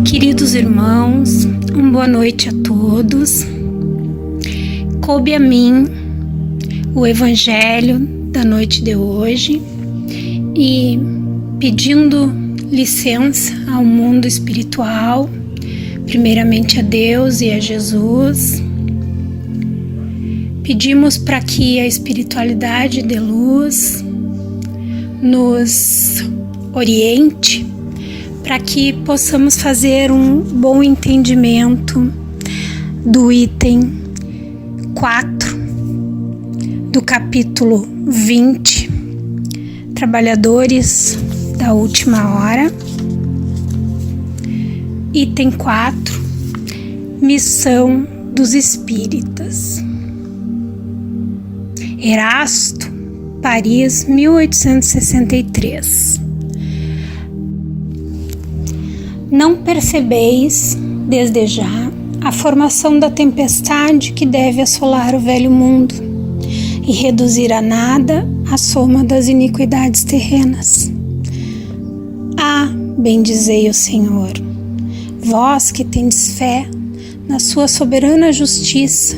Queridos irmãos, uma boa noite a todos. Coube a mim o Evangelho da noite de hoje e, pedindo licença ao mundo espiritual, primeiramente a Deus e a Jesus, pedimos para que a espiritualidade de luz nos oriente, para que possamos fazer um bom entendimento do item 4 do capítulo 20, Trabalhadores da Última Hora. Item 4, Missão dos Espíritas. Erasto, Paris, 1863. Não percebeis, desde já, a formação da tempestade que deve assolar o velho mundo e reduzir a nada a soma das iniquidades terrenas. Ah, bendizei o Senhor, vós que tendes fé na sua soberana justiça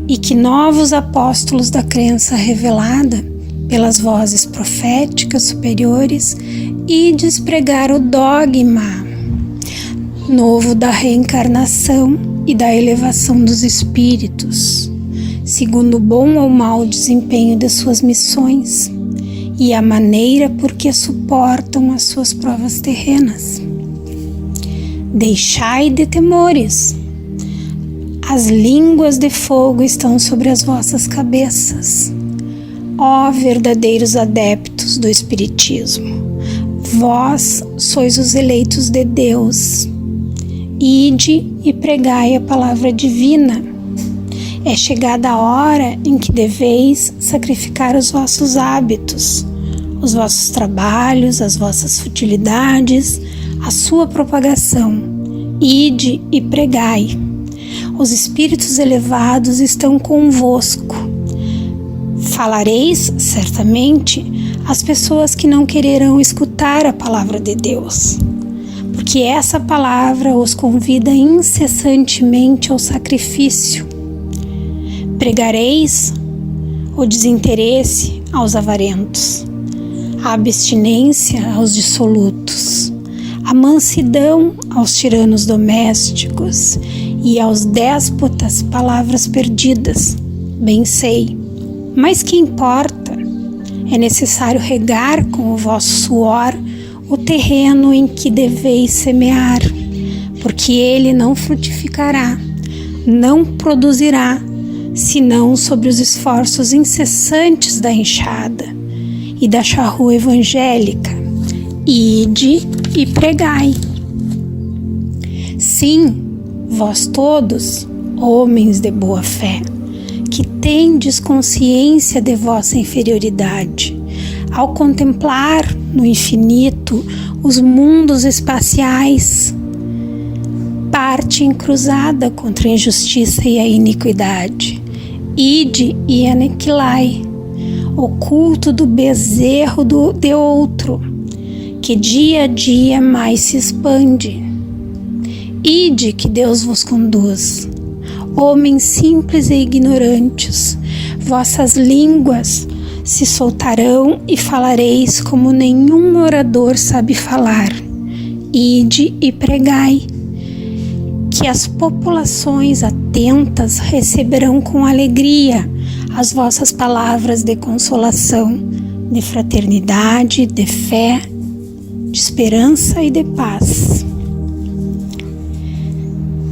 e que novos apóstolos da crença revelada pelas vozes proféticas superiores ides pregar o dogma novo da reencarnação e da elevação dos espíritos, segundo o bom ou mau desempenho de suas missões e a maneira por que suportam as suas provas terrenas. Deixai de temores, as línguas de fogo estão sobre as vossas cabeças, ó verdadeiros adeptos do Espiritismo, vós sois os eleitos de Deus. Ide e pregai a palavra divina. É chegada a hora em que deveis sacrificar os vossos hábitos, os vossos trabalhos, as vossas futilidades, a sua propagação. Ide e pregai. Os espíritos elevados estão convosco. Falareis, certamente, às pessoas que não quererão escutar a palavra de Deus, porque essa palavra os convida incessantemente ao sacrifício. Pregareis o desinteresse aos avarentos, a abstinência aos dissolutos, a mansidão aos tiranos domésticos e aos déspotas palavras perdidas. Bem sei, mas que importa? É necessário regar com o vosso suor o terreno em que deveis semear, porque ele não frutificará, não produzirá, senão sobre os esforços incessantes da enxada e da charrua evangélica. Ide e pregai. Sim, vós todos, homens de boa fé, que tendes consciência de vossa inferioridade, ao contemplar no infinito os mundos espaciais, parte encruzada contra a injustiça e a iniquidade. Ide e aniquilai o culto do bezerro de outro, que dia a dia mais se expande. Ide que Deus vos conduz. Homens simples e ignorantes, vossas línguas se soltarão e falareis como nenhum orador sabe falar. Ide e pregai, que as populações atentas receberão com alegria as vossas palavras de consolação, de fraternidade, de fé, de esperança e de paz.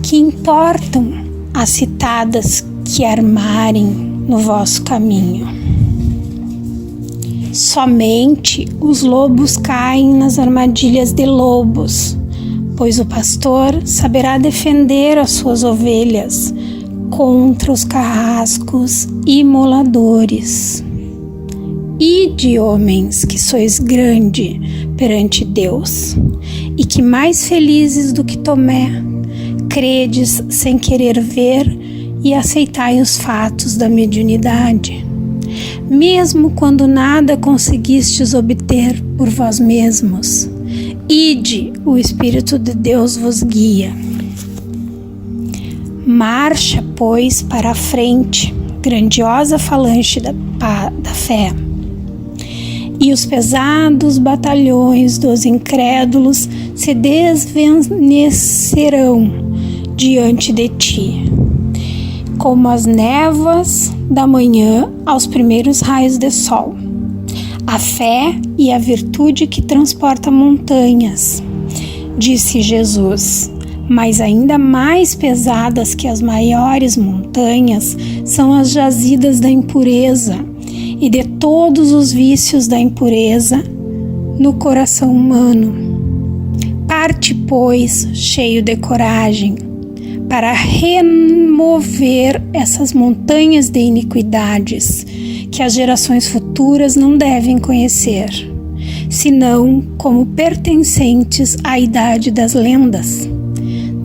Que importam as citadas que armarem no vosso caminho? Somente os lobos caem nas armadilhas de lobos, pois o pastor saberá defender as suas ovelhas contra os carrascos imoladores. Ide, homens, que sois grande perante Deus, e que mais felizes do que Tomé, credes sem querer ver e aceitai os fatos da mediunidade. Mesmo quando nada conseguistes obter por vós mesmos, Ide, o Espírito de Deus vos guia. Marcha, pois, para a frente, grandiosa falange da fé. E os pesados batalhões dos incrédulos se desvanecerão diante de ti, como as névoas da manhã aos primeiros raios de sol. A fé e a virtude que transporta montanhas, disse Jesus, mas ainda mais pesadas que as maiores montanhas são as jazidas da impureza e de todos os vícios da impureza no coração humano. Parte, pois, cheio de coragem, para remover essas montanhas de iniquidades que as gerações futuras não devem conhecer, senão como pertencentes à idade das lendas,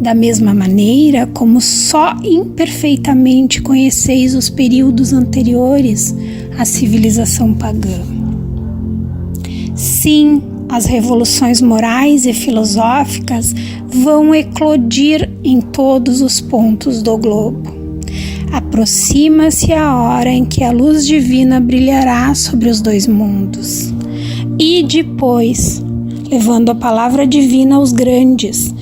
da mesma maneira como só imperfeitamente conheceis os períodos anteriores à civilização pagã. Sim, as revoluções morais e filosóficas vão eclodir em todos os pontos do globo. Aproxima-se a hora em que a luz divina brilhará sobre os dois mundos. E depois, levando a palavra divina aos grandes,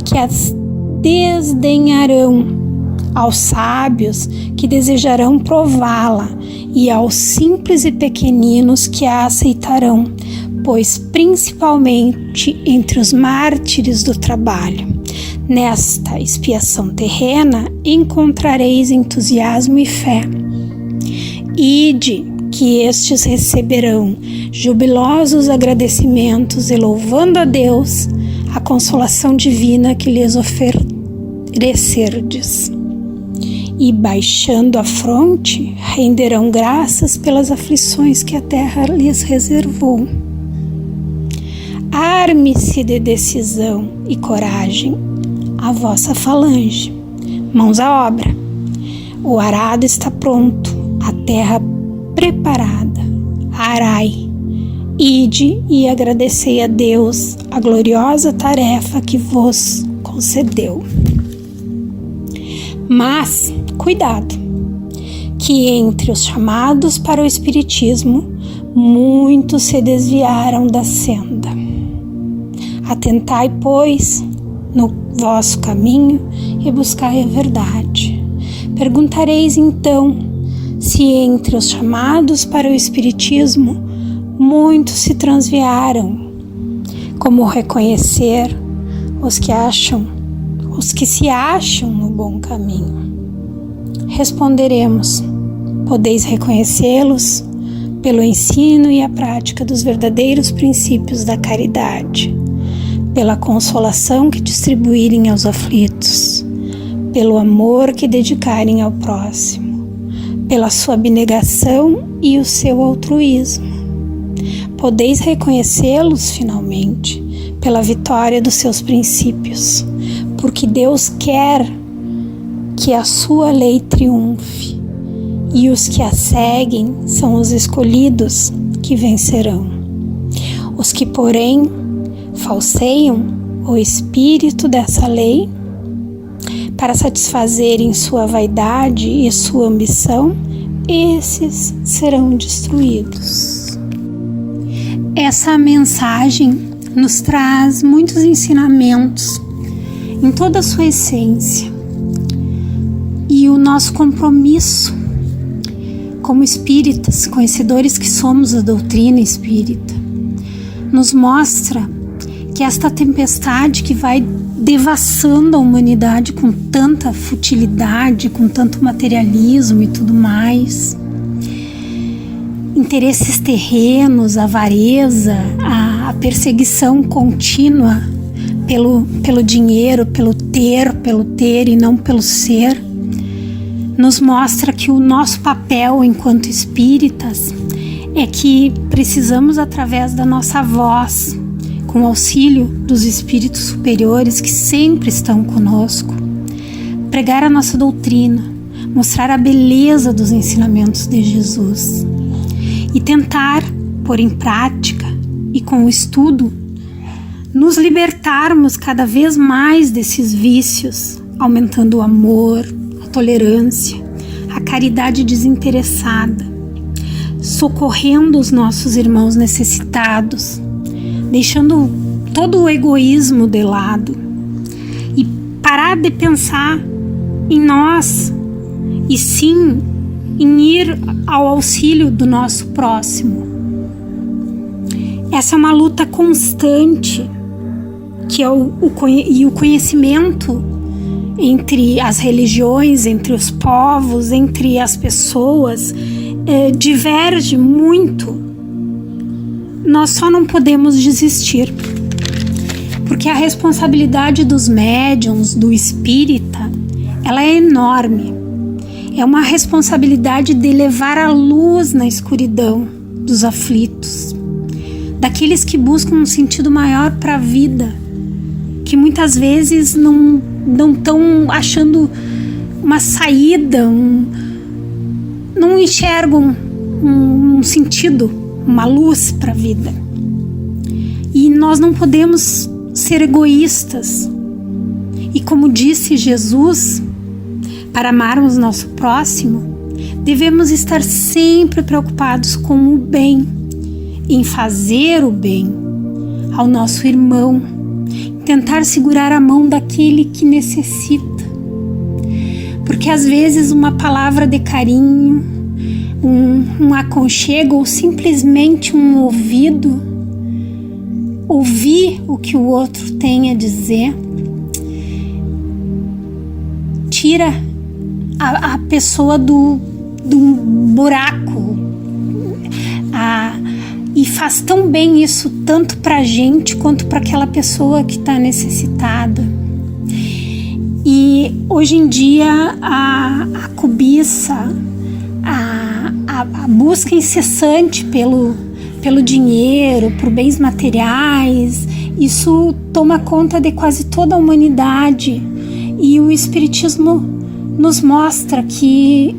que as desdenharão, aos sábios que desejarão prová-la, e aos simples e pequeninos que a aceitarão, pois principalmente entre os mártires do trabalho. Nesta expiação terrena encontrareis entusiasmo e fé. Ide, que estes receberão jubilosos agradecimentos e louvando a Deus a consolação divina que lhes oferecerdes. E baixando a fronte, renderão graças pelas aflições que a terra lhes reservou. Arme-se de decisão e coragem a vossa falange, mãos à obra. O arado está pronto, a terra preparada. Arai, ide e agradecei a Deus a gloriosa tarefa que vos concedeu. Mas, cuidado, que entre os chamados para o Espiritismo, muitos se desviaram da senda. Atentai, pois, no vosso caminho e buscai a verdade. Perguntareis então, se entre os chamados para o Espiritismo, muitos se transviaram, como reconhecer os que se acham no bom caminho? Responderemos: podeis reconhecê-los pelo ensino e a prática dos verdadeiros princípios da caridade, pela consolação que distribuírem aos aflitos, pelo amor que dedicarem ao próximo, pela sua abnegação e o seu altruísmo. Podeis reconhecê-los, finalmente, pela vitória dos seus princípios, porque Deus quer que a sua lei triunfe, e os que a seguem são os escolhidos que vencerão. Os que, porém, falseiam o espírito dessa lei para satisfazerem sua vaidade e sua ambição, esses serão destruídos. Essa mensagem nos traz muitos ensinamentos em toda a sua essência, e o nosso compromisso como espíritas, conhecedores que somos da doutrina espírita, nos mostra que esta tempestade que vai devassando a humanidade com tanta futilidade, com tanto materialismo e tudo mais, interesses terrenos, avareza, a perseguição contínua pelo dinheiro, pelo ter e não pelo ser, nos mostra que o nosso papel enquanto espíritas é que precisamos, através da nossa voz, com o auxílio dos espíritos superiores que sempre estão conosco, pregar a nossa doutrina, mostrar a beleza dos ensinamentos de Jesus e tentar pôr em prática e com o estudo nos libertarmos cada vez mais desses vícios, aumentando o amor, a tolerância, a caridade desinteressada, socorrendo os nossos irmãos necessitados, deixando todo o egoísmo de lado e parar de pensar em nós e sim em ir ao auxílio do nosso próximo. Essa é uma luta constante que é o conhecimento entre as religiões, entre os povos, entre as pessoas diverge muito. Nós só não podemos desistir, porque a responsabilidade dos médiuns, do espírita, ela é enorme. É uma responsabilidade de levar a luz na escuridão dos aflitos, daqueles que buscam um sentido maior para a vida, que muitas vezes não estão achando uma saída, não enxergam um sentido, uma luz para a vida. E nós não podemos ser egoístas. E como disse Jesus, para amarmos nosso próximo, devemos estar sempre preocupados com o bem, em fazer o bem ao nosso irmão, tentar segurar a mão daquele que necessita. Porque às vezes uma palavra de carinho, um aconchego ou simplesmente um ouvido, ouvir o que o outro tem a dizer, tira a pessoa do buraco e faz tão bem isso tanto para a gente quanto para aquela pessoa que está necessitada. E hoje em dia a cobiça, a busca incessante pelo dinheiro, por bens materiais, isso toma conta de quase toda a humanidade. E o Espiritismo nos mostra que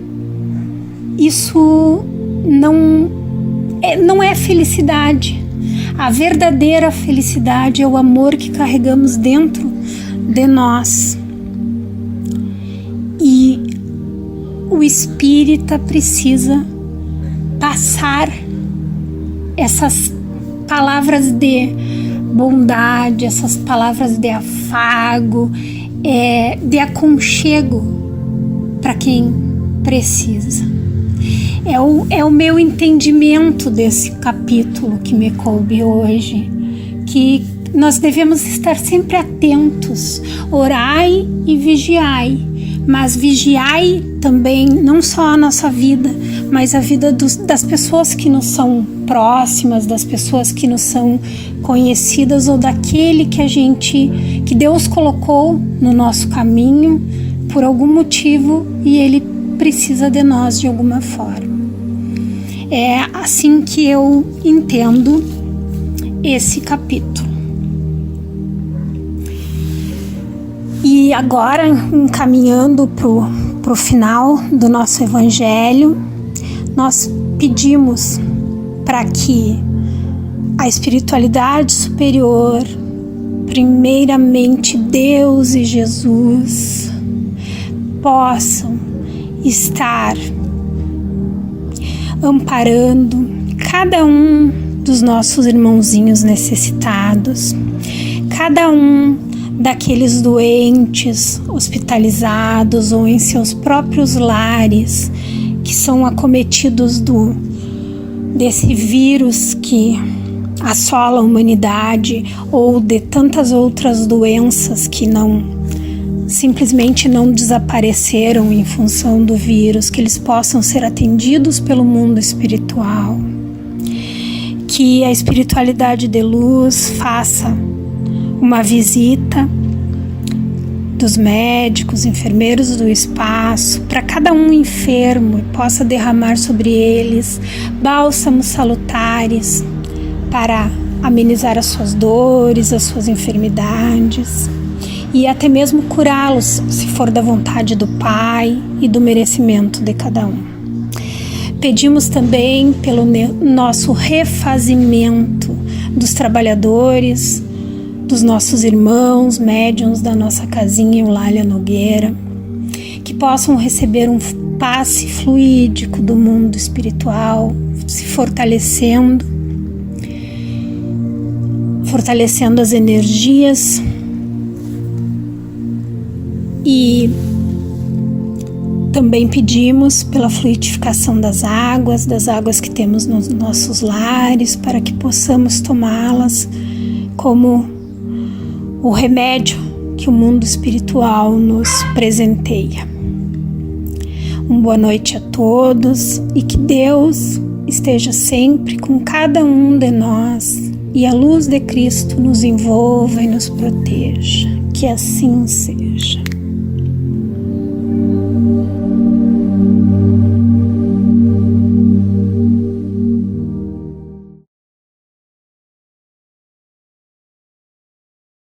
isso não é felicidade. A verdadeira felicidade é o amor que carregamos dentro de nós. E o espírita precisa passar essas palavras de bondade, essas palavras de afago, de aconchego para quem precisa. É o meu entendimento desse capítulo que me coube hoje, que nós devemos estar sempre atentos, orai e vigiai, mas vigiai também não só a nossa vida, mas a vida das pessoas que nos são próximas, das pessoas que nos são conhecidas ou daquele que Deus colocou no nosso caminho por algum motivo e ele precisa de nós de alguma forma. É assim que eu entendo esse capítulo. E agora, encaminhando para o final do nosso evangelho, nós pedimos para que a espiritualidade superior, primeiramente Deus e Jesus, possam estar amparando cada um dos nossos irmãozinhos necessitados, cada um daqueles doentes, hospitalizados ou em seus próprios lares, que são acometidos desse vírus que assola a humanidade, ou de tantas outras doenças que simplesmente não desapareceram em função do vírus, que eles possam ser atendidos pelo mundo espiritual. Que a espiritualidade de luz faça uma visita dos médicos, enfermeiros do espaço, para cada um enfermo, e possa derramar sobre eles bálsamos salutares para amenizar as suas dores, as suas enfermidades, e até mesmo curá-los, se for da vontade do Pai e do merecimento de cada um. Pedimos também pelo nosso refazimento dos trabalhadores dos nossos irmãos, médiuns da nossa casinha Eulália Nogueira, que possam receber um passe fluídico do mundo espiritual, se fortalecendo as energias e também pedimos pela fluidificação das águas que temos nos nossos lares, para que possamos tomá-las como o remédio que o mundo espiritual nos presenteia. Uma boa noite a todos e que Deus esteja sempre com cada um de nós e a luz de Cristo nos envolva e nos proteja. Que assim seja.